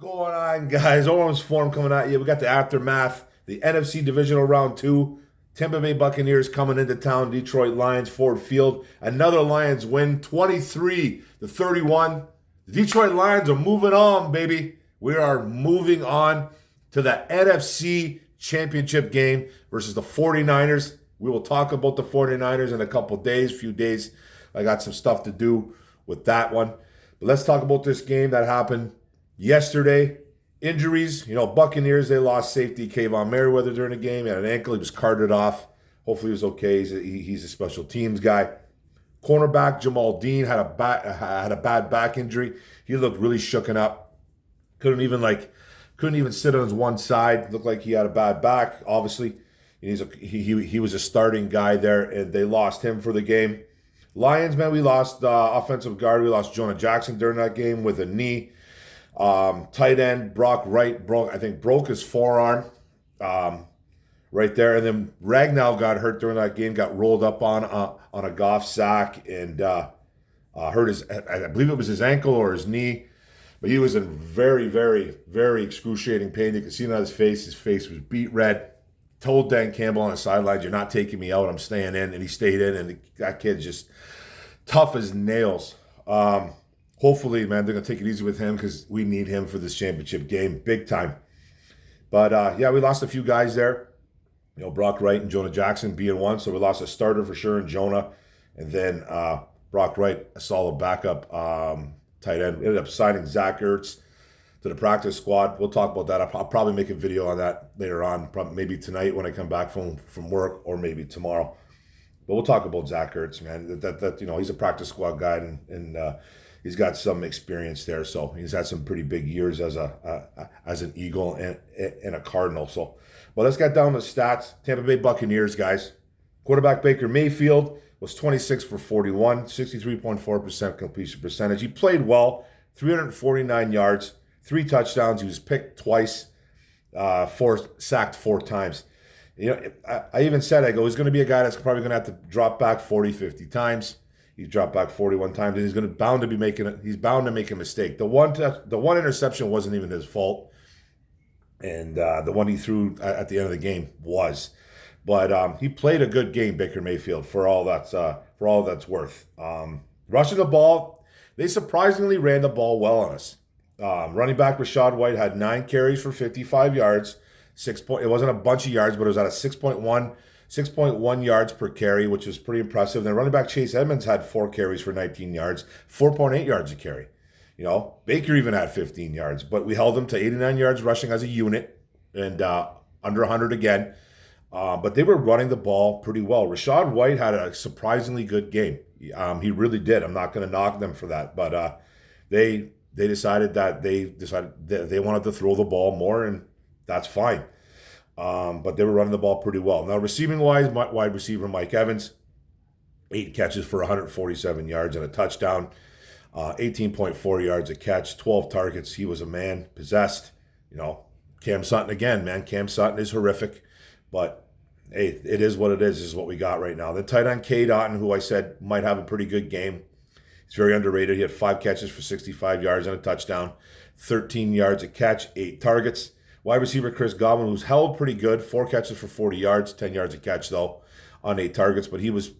Going on, guys? Orange form coming at you. We got the aftermath, the NFC Divisional Round 2. Tampa Bay Buccaneers coming into town. Detroit Lions, Ford Field. Another Lions win, 23-31. The Detroit Lions are moving on, baby. We are moving on to the NFC Championship game versus the 49ers. We will talk about the 49ers in a few days. I got some stuff to do with that one. But let's talk about this game that happened yesterday. Injuries, Buccaneers, they lost safety Kayvon Merriweather during the game. He had an ankle. He was carted off. Hopefully he was okay. He's a special teams guy. Cornerback Jamal Dean had a bad back injury. He looked really shooken up. Couldn't even sit on his one side. Looked like he had a bad back. Obviously, he was a starting guy there, and they lost him for the game. Lions, man, we lost offensive guard. We lost Jonah Jackson during that game with a knee. Tight end Brock Wright broke his forearm right there, and then Ragnow got hurt during that game. Got rolled up on a Goff sack and hurt his. I believe it was his ankle or his knee, but he was in very, very, very excruciating pain. You could see it on his face. His face was beet red. Told Dan Campbell on the sidelines, "You're not taking me out. I'm staying in," and he stayed in. And that kid's just tough as nails. Hopefully, man, they're going to take it easy with him because we need him for this championship game big time. But, we lost a few guys there. Brock Wright and Jonah Jackson being one. So we lost a starter for sure in Jonah. And then Brock Wright, a solid backup tight end. We ended up signing Zach Ertz to the practice squad. We'll talk about that. I'll probably make a video on that later on, probably maybe tonight when I come back from work or maybe tomorrow. But we'll talk about Zach Ertz, man. That he's a practice squad guy and he's got some experience there, so he's had some pretty big years as an Eagle and a Cardinal. So, but let's get down to the stats. Tampa Bay Buccaneers, guys. Quarterback Baker Mayfield was 26 for 41, 63.4% completion percentage. He played well, 349 yards, 3 touchdowns. He was picked twice, sacked 4 times. I even said, he's going to be a guy that's probably going to have to drop back 40, 50 times. He's dropped back 41 times, and he's bound to make a mistake. The one interception wasn't even his fault, and the one he threw at the end of the game was. But he played a good game, Baker Mayfield, for all that's worth. Rushing the ball, they surprisingly ran the ball well on us. Running back Rachaad White had 9 carries for 55 yards. It wasn't a bunch of yards, but it was at a 6.1 yards per carry, which was pretty impressive. Then running back Chase Edmonds had 4 carries for 19 yards, 4.8 yards a carry. Baker even had 15 yards, but we held him to 89 yards rushing as a unit and under 100 again. But they were running the ball pretty well. Rachaad White had a surprisingly good game. He really did. I'm not going to knock them for that, but they decided that they wanted to throw the ball more, and that's fine. But they were running the ball pretty well. Now, receiving-wise, wide receiver Mike Evans, 8 catches for 147 yards and a touchdown, 18.4 yards a catch, 12 targets. He was a man possessed. Cam Sutton again, man. Cam Sutton is horrific, but hey, it is what it is. This is what we got right now. The tight end Cade Otton, who I said might have a pretty good game. He's very underrated. He had 5 catches for 65 yards and a touchdown, 13 yards a catch, 8 targets. Wide receiver Chris Godwin, who's held pretty good, 4 catches for 40 yards, 10 yards a catch though, on 8 targets. But he was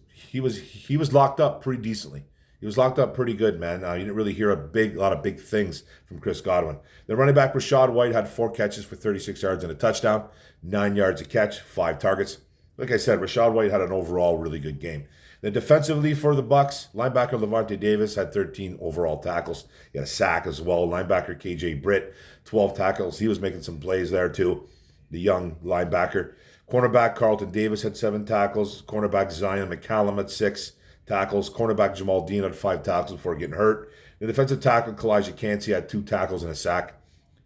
locked up pretty decently. He was locked up pretty good, man. You didn't really hear a lot of big things from Chris Godwin. The running back Rachaad White had 4 catches for 36 yards and a touchdown, 9 yards a catch, 5 targets. Like I said, Rachaad White had an overall really good game. Then defensively for the Bucs, linebacker Levante Davis had 13 overall tackles. He had a sack as well. Linebacker KJ Britt, 12 tackles. He was making some plays there too, the young linebacker. Cornerback Carlton Davis had 7 tackles. Cornerback Zion McCallum had 6 tackles. Cornerback Jamal Dean had 5 tackles before getting hurt. The defensive tackle Kalijah Cansey had 2 tackles and a sack.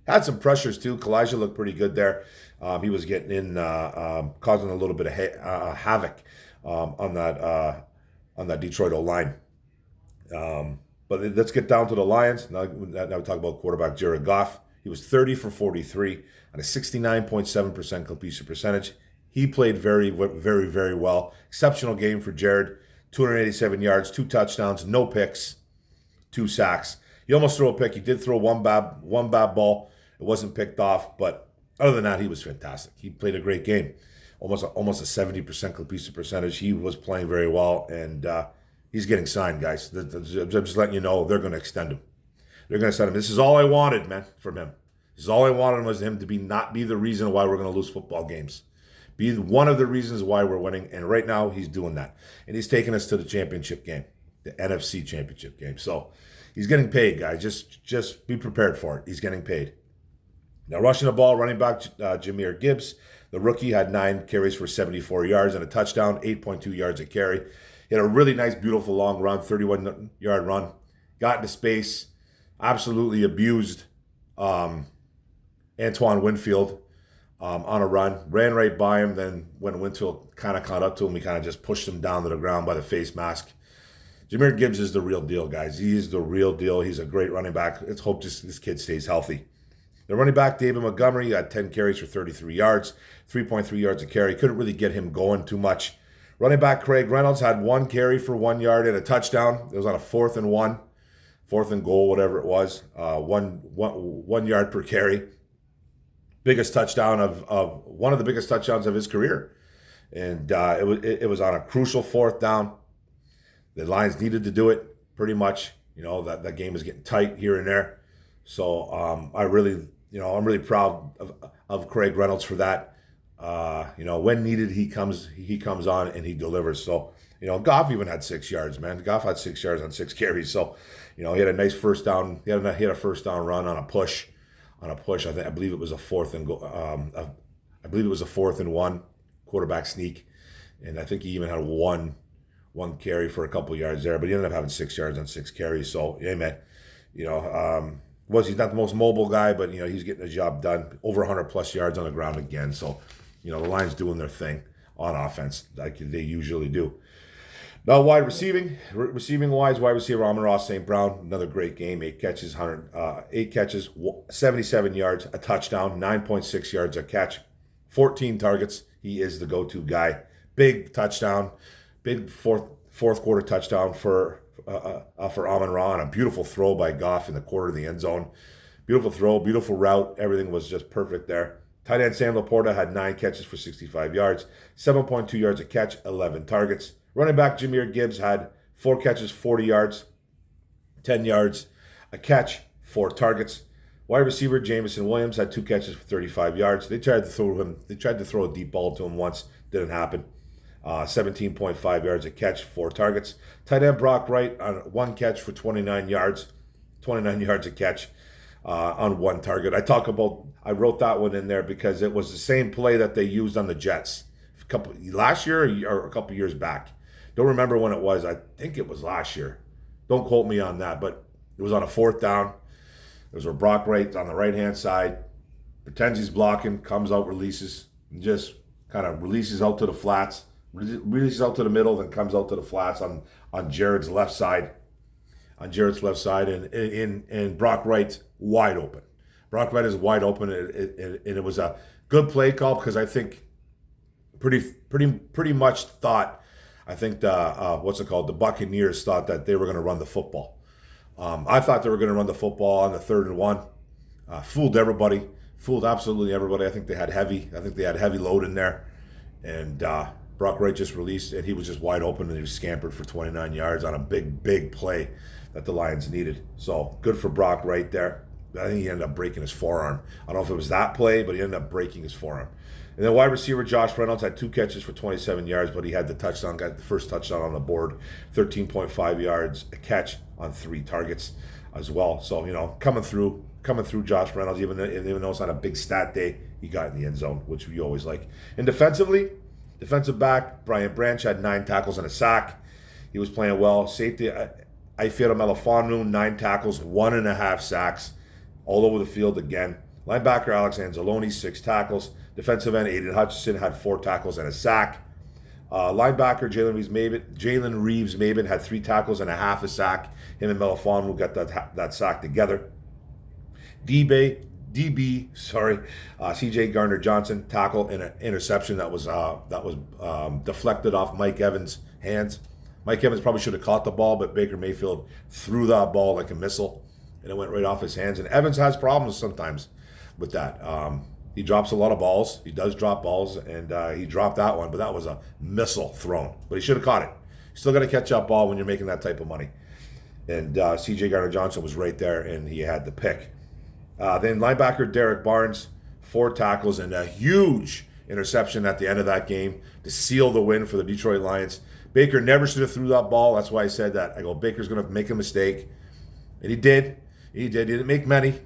Had some pressures too. Kalijah looked pretty good there. He was getting in, causing a little bit of havoc on that Detroit O-line. But let's get down to the Lions. Now we talk about quarterback Jared Goff. He was 30 for 43 and a 69.7% completion percentage. He played very, very, very well. Exceptional game for Jared. 287 yards, 2 touchdowns, no picks, 2 sacks. He almost threw a pick. He did throw one bad ball It wasn't picked off, but other than that, he was fantastic. He played a great game, almost a 70% completion percentage. He was playing very well, and he's getting signed, guys. I'm just letting you know they're going to extend him. They're going to extend him. This is all I wanted, man, from him. This is all I wanted was him to not be the reason why we're going to lose football games. Be one of the reasons why we're winning, and right now he's doing that. And he's taking us to the championship game, the NFC Championship game. So he's getting paid, guys. Just be prepared for it. He's getting paid. Now, rushing the ball, running back Jahmyr Gibbs, the rookie, had 9 carries for 74 yards and a touchdown, 8.2 yards a carry. He had a really nice, beautiful long run, 31-yard run. Got into space, absolutely abused Antoine Winfield on a run. Ran right by him. Then when Winfield kind of caught up to him, he kind of just pushed him down to the ground by the face mask. Jahmyr Gibbs is the real deal, guys. He is the real deal. He's a great running back. Let's hope this kid stays healthy. The running back, David Montgomery, had 10 carries for 33 yards, 3.3 yards a carry. Couldn't really get him going too much. Running back Craig Reynolds had 1 carry for 1 yard and a touchdown. It was on a 4th and 1, 4th and goal, whatever it was. One yard per carry. Biggest touchdown of one of the biggest touchdowns of his career. And it was on a crucial 4th down. The Lions needed to do it pretty much. You know, that game is getting tight here and there. So I'm really proud of Craig Reynolds for that. When needed, he comes on and he delivers. So, Goff even had 6 yards, man. Goff had 6 yards on 6 carries. So, he had a nice first down. He had a first down run on a push. I believe it was a 4th and go. I believe it was a 4th and 1 quarterback sneak, and I think he even had one carry for a couple yards there. But he ended up having 6 yards on 6 carries. So, yeah, man. He's not the most mobile guy, but he's getting the job done. Over 100 plus yards on the ground again. So, the Lions doing their thing on offense like they usually do. Now, receiving wise, wide receiver Amon-Ra St. Brown, another great game. 8 catches, 77 yards, a touchdown, 9.6 yards a catch, 14 targets. He is the go-to guy. Big touchdown, big fourth quarter touchdown for Amon-Ra, and a beautiful throw by Goff in the corner of the end zone. Beautiful throw, beautiful route. Everything was just perfect there. Tight end Sam Laporta had 9 catches for 65 yards, 7.2 yards a catch, 11 targets. Running back Jahmyr Gibbs had 4 catches, 40 yards, 10 yards a catch, 4 targets. Wide receiver Jameson Williams had 2 catches for 35 yards. They tried to throw a deep ball to him once, didn't happen. 17.5 yards a catch, 4 targets. Tight end Brock Wright on 1 catch for 29 yards a catch on 1 target. I wrote that one in there because it was the same play that they used on the Jets last year or a couple years back. Don't remember when it was. I think it was last year. Don't quote me on that, but it was on a 4th down. It was where Brock Wright on the right-hand side, pretends he's blocking, comes out, releases, and just kind of releases out to the flats, releases out to the middle, then comes out to the flats on Jared's left side. And Brock Wright's wide open. Brock Wright is wide open, and it was a good play call because I think pretty much thought, I think the Buccaneers thought that they were going to run the football. I thought they were going to run the football on the 3rd and 1. Fooled everybody. Fooled absolutely everybody. I think they had heavy load in there. And Brock Wright just released, and he was just wide open, and he scampered for 29 yards on a big play that the Lions needed. So good for Brock Wright there. I think he ended up breaking his forearm. I don't know if it was that play, but he ended up breaking his forearm. And then wide receiver Josh Reynolds had 2 catches for 27 yards, but he had got the first touchdown on the board, 13.5 yards a catch on 3 targets as well. So, coming through Josh Reynolds, even though it's not a big stat day, he got in the end zone, which we always like. And defensive back Brian Branch had 9 tackles and a sack. He was playing well. Safety Ifeatu Melifonwu, 9 tackles, 1.5 sacks, all over the field again. Linebacker Alex Anzalone, 6 tackles. Defensive end Aiden Hutchinson had 4 tackles and a sack. Linebacker Jalen Reeves Maben had 3 tackles and a half a sack. Him and Melifonwu got that sack together. CJ Gardner Johnson tackle and an interception that was deflected off Mike Evans' hands. Mike Evans probably should have caught the ball, but Baker Mayfield threw that ball like a missile, and it went right off his hands. And Evans has problems sometimes. with that. He drops a lot of balls. He does drop balls, and he dropped that one, but that was a missile thrown. But he should have caught it. You still got to catch that ball when you're making that type of money. And C.J. Gardner-Johnson was right there, and he had the pick. Then linebacker Derek Barnes, 4 tackles and a huge interception at the end of that game to seal the win for the Detroit Lions. Baker never should have threw that ball. That's why I said that. I go, Baker's going to make a mistake. And he did. He didn't make many.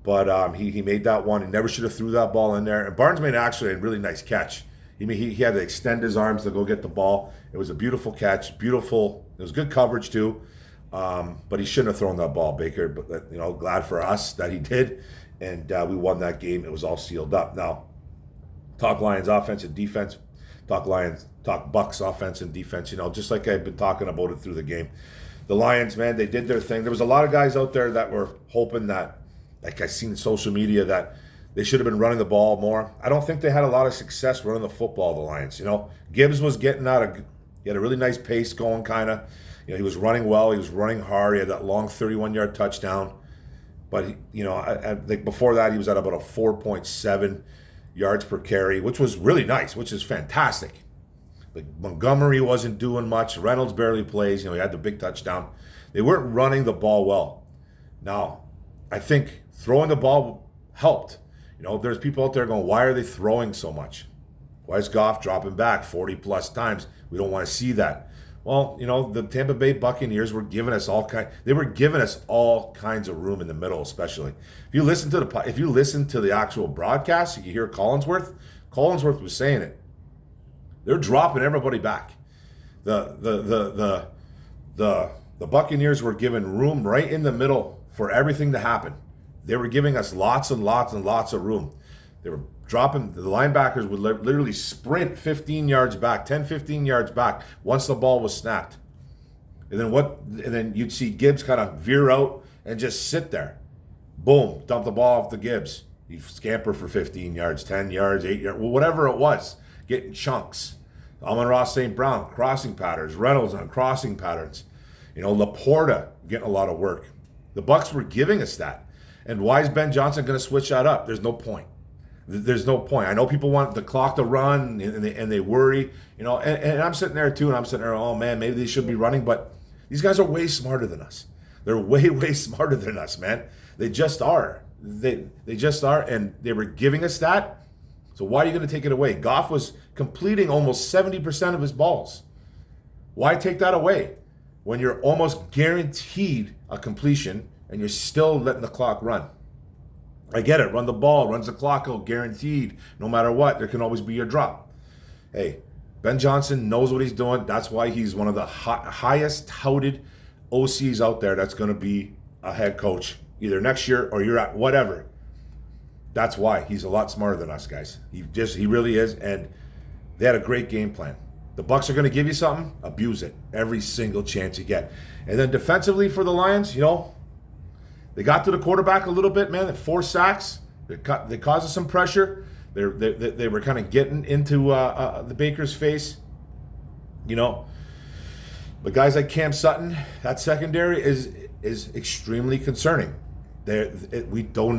But he made that one. He never should have threw that ball in there. And Barnes made actually a really nice catch. He had to extend his arms to go get the ball. It was a beautiful catch. Beautiful. It was good coverage too. But he shouldn't have thrown that ball, Baker. But glad for us that he did. And we won that game. It was all sealed up. Now, talk Lions offense and defense. Talk Bucks offense and defense. Just like I've been talking about it through the game. The Lions, man, they did their thing. There was a lot of guys out there that were hoping that, like I seen in social media, that they should have been running the ball more. I don't think they had a lot of success running the football, the Lions. Gibbs was getting he had a really nice pace going, kind of. He was running well. He was running hard. He had that long 31-yard touchdown. But, I think before that, he was at about a 4.7 yards per carry, which was really nice, which is fantastic. But Montgomery wasn't doing much. Reynolds barely plays. He had the big touchdown. They weren't running the ball well. Now, I think throwing the ball helped. There's people out there going, why are they throwing so much? Why is Goff dropping back 40-plus times? We don't want to see that. Well, the Tampa Bay Buccaneers were giving us all kinds of room in the middle, especially. If you listen to the actual broadcast, you can hear Collinsworth. Collinsworth was saying it. They're dropping everybody back. The Buccaneers were given room right in the middle for everything to happen. They were giving us lots and lots and lots of room. They were dropping. The linebackers would literally sprint 15 yards back, 10, 15 yards back once the ball was snapped. And then you'd see Gibbs kind of veer out and just sit there. Boom, dump the ball off to Gibbs. He'd scamper for 15 yards, 10 yards, 8 yards, whatever it was. Getting chunks. Amon-Ra St. Brown, crossing patterns. Reynolds on crossing patterns. Laporta getting a lot of work. The Bucs were giving us that. And why is Ben Johnson going to switch that up? There's no point. I know people want the clock to run and they worry. And I'm sitting there too, and I'm sitting there, oh man, maybe they should be running. But these guys are way smarter than us. They're way, way smarter than us, man. They just are. They just are, and they were giving us that. So why are you going to take it away? Goff was completing almost 70% of his balls. Why take that away when you're almost guaranteed a completion and you're still letting the clock run? I get it. Run the ball, runs the clock out, guaranteed. No matter what, there can always be a drop. Hey, Ben Johnson knows what he's doing. That's why he's one of the highest touted OCs out there that's going to be a head coach either next year or you're at whatever. That's why he's a lot smarter than us, guys. He really is, and they had a great game plan. The Bucs are going to give you something, abuse it every single chance you get. And then defensively for the Lions, they got to the quarterback a little bit, man. At 4 sacks, they caused us some pressure. They were kind of getting into the Baker's face, But guys like Cam Sutton, that secondary is extremely concerning. We do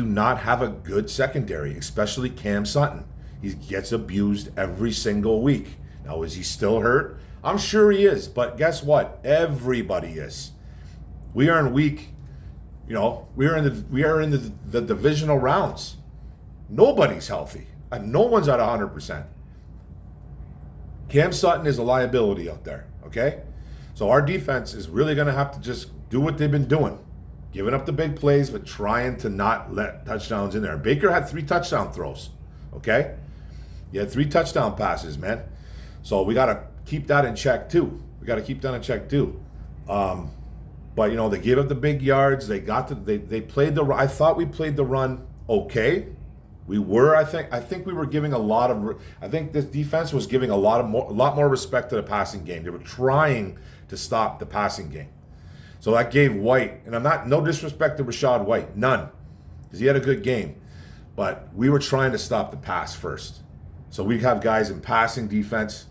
not have a good secondary, especially Cam Sutton. He gets abused every single week. Now, is he still hurt? I'm sure he is, but guess what? Everybody is. We are in week, we are in the divisional rounds. Nobody's healthy, and no one's at 100%. Cam Sutton is a liability out there. Okay, so our defense is really going to have to just do what they've been doing. Giving up the big plays, but trying to not let touchdowns in there. Baker had 3 touchdown throws, okay? He had 3 touchdown passes, man. So we got to keep that in check, too. But, they gave up the big yards. They played I thought we played the run okay. We were, I think we were giving I think this defense was giving a lot more respect to the passing game. They were trying to stop the passing game. So that gave White, and no disrespect to Rachaad White, none, because he had a good game. But we were trying to stop the pass first. So we have guys in passing defense,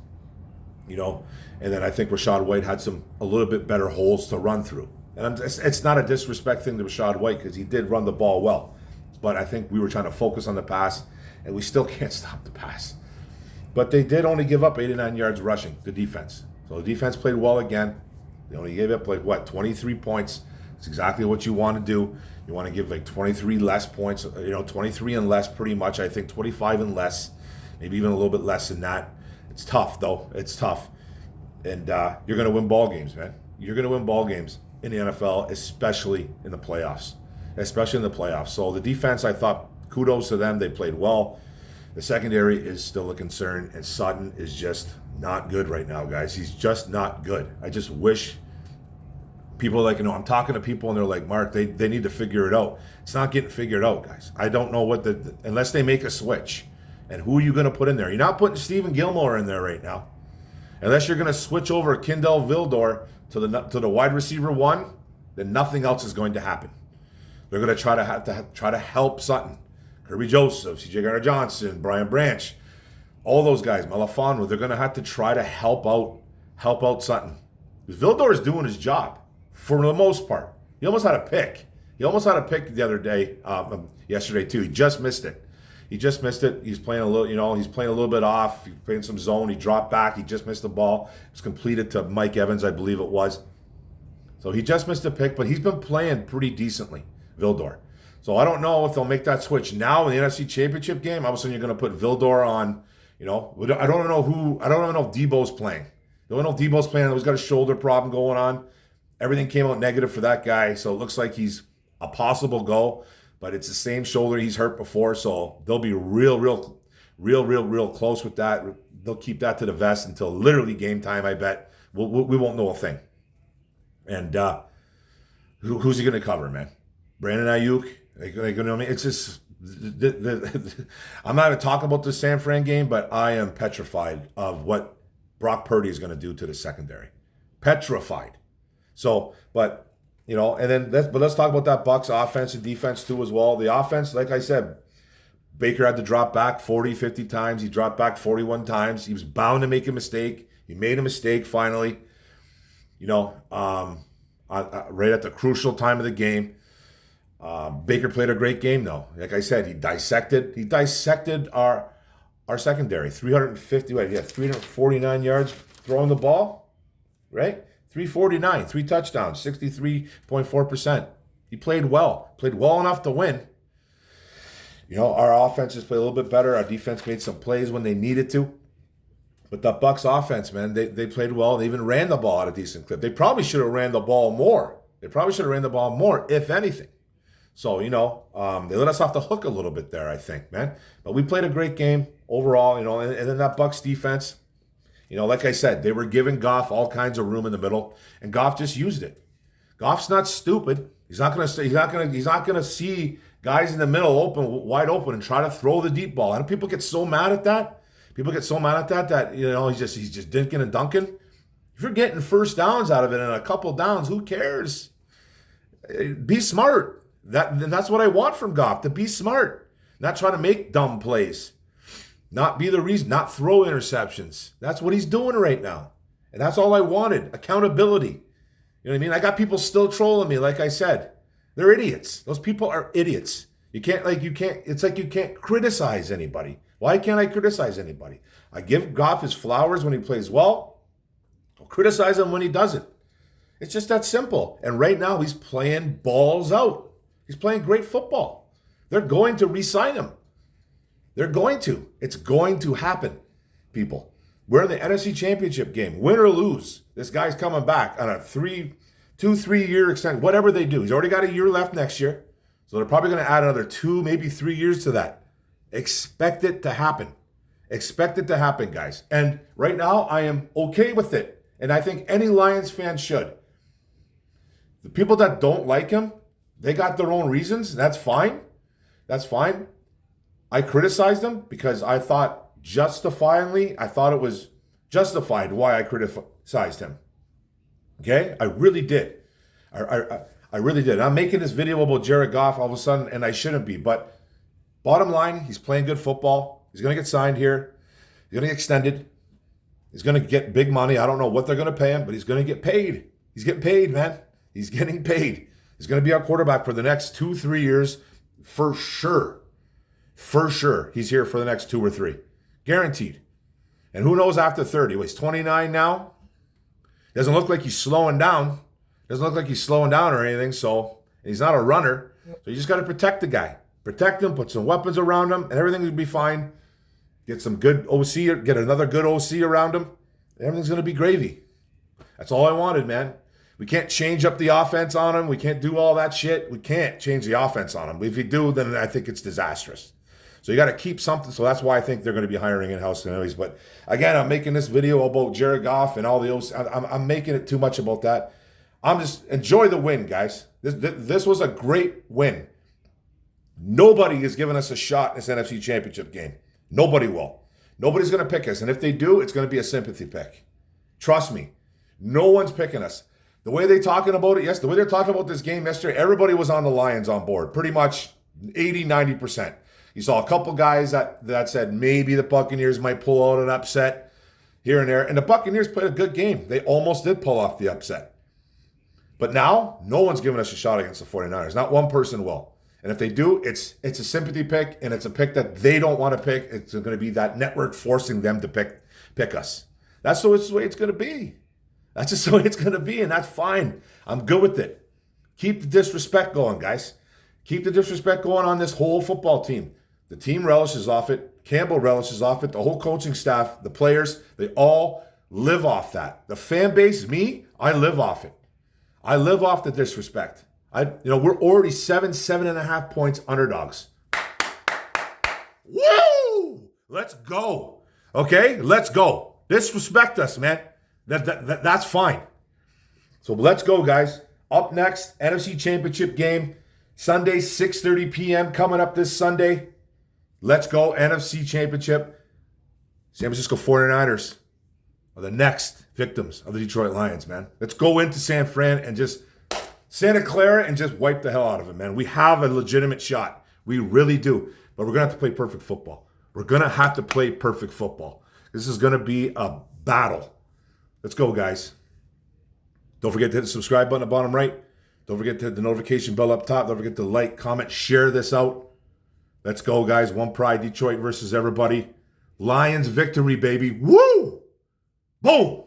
and then I think Rachaad White had a little bit better holes to run through. And it's not a disrespect thing to Rachaad White because he did run the ball well. But I think we were trying to focus on the pass, and we still can't stop the pass. But they did only give up 89 yards rushing, the defense. So the defense played well again. They only gave up 23 points. It's exactly what you want to do. You want to give 23 less points, 23 and less pretty much. I think 25 and less, maybe even a little bit less than that. It's tough, though. It's tough. And you're going to win ball games, man. You're going to win ball games in the NFL, especially in the playoffs. So the defense, I thought, kudos to them. They played well. The secondary is still a concern, and Sutton is just not good right now, guys. He's just not good. I just wish people I'm talking to people and they're like, Mark, they need to figure it out. It's not getting figured out, guys. I don't know unless they make a switch. And who are you going to put in there? You're not putting Stephen Gilmore in there right now. Unless you're going to switch over Kindell Vildor to the wide receiver one, then nothing else is going to happen. They're going to try to help Sutton. Kirby Joseph, C.J. Gardner-Johnson, Brian Branch, all those guys, Melifonwu, they're going to have to try to help out Sutton. Because Vildor is doing his job for the most part. He almost had a pick. The other day, yesterday too. He just missed it. He's playing a little bit off. He's playing some zone. He dropped back. He just missed the ball. It was completed to Mike Evans, I believe it was. So he just missed a pick, but he's been playing pretty decently, Vildor. So I don't know if they'll make that switch now in the NFC Championship game. All of a sudden, you're going to put Vildor on. I don't know if Debo's playing. I don't know if Debo's playing. He's got a shoulder problem going on. Everything came out negative for that guy, so it looks like he's a possible go. But it's the same shoulder he's hurt before, so they'll be real close with that. They'll keep that to the vest until literally game time. I bet we won't know a thing. And who's he going to cover, man? Brandon Ayuk. It's just I'm not going to talk about the San Fran game, but I am petrified of what Brock Purdy is going to do to the secondary. Petrified. So, but let's talk about that Bucs offense and defense too as well. The offense, like I said, Baker had to drop back 40, 50 times. He dropped back 41 times. He was bound to make a mistake. He made a mistake finally. Right at the crucial time of the game. Baker played a great game though. Like I said, he dissected our secondary. 349 yards throwing the ball, right? 349, 3 touchdowns, 63.4%. He played well enough to win. Our offense just played a little bit better. Our defense made some plays when they needed to. But the Bucs offense, man, they played well. They even ran the ball at a decent clip. They probably should have ran the ball more. If anything. So, they let us off the hook a little bit there, I think, man. But we played a great game overall, and then that Bucs defense, like I said, they were giving Goff all kinds of room in the middle, and Goff just used it. Goff's not stupid. He's not going to see guys in the middle wide open and try to throw the deep ball. And people get so mad at that. That he's just dinking and dunking. If you're getting first downs out of it and a couple downs, who cares? Be smart. That's what I want from Goff, to be smart, not try to make dumb plays, not be the reason, not throw interceptions. That's what he's doing right now, and that's all I wanted. Accountability. You know what I mean? I got people still trolling me. Like I said, they're idiots. Those people are idiots. It's like you can't criticize anybody. Why can't I criticize anybody? I give Goff his flowers when he plays well. I'll criticize him when he doesn't. It's just that simple. And right now he's playing balls out. He's playing great football. They're going to re-sign him. They're going to. It's going to happen, people. We're in the NFC Championship game. Win or lose, this guy's coming back on a 3 year extension, whatever they do. He's already got a year left next year. So they're probably going to add another 2, maybe 3 years to that. Expect it to happen. Expect it to happen, guys. And right now, I am okay with it. And I think any Lions fan should. The people that don't like him, they got their own reasons. That's fine. I criticized them because I thought it was justified why I criticized him. Okay? I really did. I really did. I'm making this video about Jared Goff all of a sudden, and I shouldn't be. But bottom line, he's playing good football. He's going to get signed here. He's going to get extended. He's going to get big money. I don't know what they're going to pay him, but he's going to get paid. He's getting paid, man. He's getting paid. He's going to be our quarterback for the next 2-3 years. for sure. For sure, he's here for the next 2 or 3. Guaranteed. And who knows after 30? Well, he's 29 now. Doesn't look like he's slowing down. Doesn't look like he's slowing down or anything, so he's not a runner. So you just got to protect the guy. Protect him, put some weapons around him, and everything will be fine. Get some good OC, get another good OC around him. Everything's going to be gravy. That's all I wanted, man. We can't change up the offense on him. We can't do all that shit. We can't change the offense on him. If you do, then I think it's disastrous. So you got to keep something. So that's why I think they're going to be hiring in-house anyways. But again, I'm making this video about Jared Goff and all the OC. I'm making it too much about that. I'm just enjoy the win, guys. This was a great win. Nobody is giving us a shot in this NFC Championship game. Nobody will. Nobody's going to pick us. And if they do, it's going to be a sympathy pick. Trust me. No one's picking us. The way they're talking about it, yes, the way they're talking about this game yesterday, everybody was on the Lions on board. Pretty much 80, 90%. You saw a couple guys that said maybe the Buccaneers might pull out an upset here and there. And the Buccaneers played a good game. They almost did pull off the upset. But now, no one's giving us a shot against the 49ers. Not one person will. And if they do, it's a sympathy pick, and it's a pick that they don't want to pick. It's going to be that network forcing them to pick us. That's the way it's going to be. That's just the way it's going to be, and that's fine. I'm good with it. Keep the disrespect going, guys. Keep the disrespect going on this whole football team. The team relishes off it. Campbell relishes off it. The whole coaching staff, the players, they all live off that. The fan base, me, I live off it. I live off the disrespect. We're already 7.5 points underdogs. Woo! Let's go. Okay, let's go. Disrespect us, man. That's fine. So let's go, guys. Up next, NFC Championship game, Sunday, 6:30 p.m. coming up this Sunday. Let's go, NFC Championship. San Francisco 49ers are the next victims of the Detroit Lions, man. Let's go into San Fran and just Santa Clara and just wipe the hell out of it, man. We have a legitimate shot. We really do. But we're going to have to play perfect football. We're going to have to play perfect football. This is going to be a battle. Let's go, guys. Don't forget to hit the subscribe button at the bottom right. Don't forget to hit the notification bell up top. Don't forget to like, comment, share this out. Let's go, guys. One pride, Detroit versus everybody. Lions victory, baby. Woo! Boom!